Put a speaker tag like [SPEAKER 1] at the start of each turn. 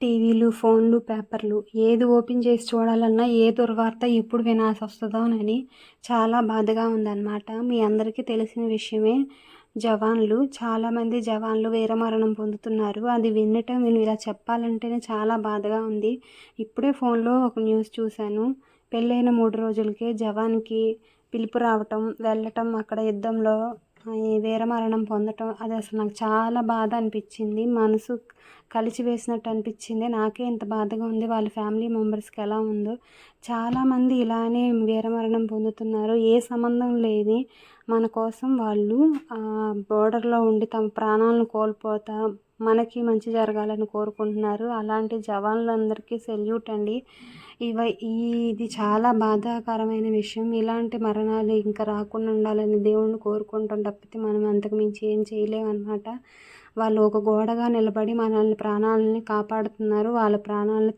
[SPEAKER 1] టీవీలు, ఫోన్లు, పేపర్లు ఏది ఓపెన్ చేసి చూడాలన్నా ఏ దుర్వార్త ఎప్పుడు వినాల్సొస్తదోనని చాలా బాధగా ఉందన్నమాట. మీ అందరికీ తెలిసిన విషయమే. చాలామంది జవాన్లు వీరమరణం పొందుతున్నారు. అది వినటం నేను ఇలా చెప్పాలంటేనే చాలా బాధగా ఉంది. ఇప్పుడే ఫోన్లో ఒక న్యూస్ చూశాను. పెళ్ళైన 3 రోజులకే జవాన్‌కి పిలుపు రావటం, వెళ్ళటం, అక్కడ యుద్ధంలో ఈ వీరమరణం పొందటం అది అసలు నాకు చాలా బాధ అనిపించింది. మనసు కలిచివేసినట్టు అనిపించింది. నాకే ఇంత బాధగా ఉంది. వాళ్ళ ఫ్యామిలీ మెంబర్స్‌కి ఎలా ఉందో. చాలామంది ఇలానే వీరమరణం పొందుతున్నారు. ఏ సంబంధం లేని మన కోసం వాళ్ళు బోర్డర్‌లో ఉండి తమ ప్రాణాలను కోల్పోతా మనకి మంచి జరగాలని కోరుకుంటున్నారు. అలాంటి జవాన్లందరికీ సెల్యూట్ అండి. ఇది చాలా బాధాకరమైన విషయం. ఇలాంటి మరణాలు ఇంకా రాకుండా ఉండాలని దేవుణ్ణి కోరుకుంటాం తప్పితే మనం అంతకు మించి ఏం చేయలేమన్నమాట. వాళ్ళు ఒక గోడగా నిలబడి మనల్ని ప్రాణాలని కాపాడుతున్నారు. వాళ్ళ ప్రాణాలను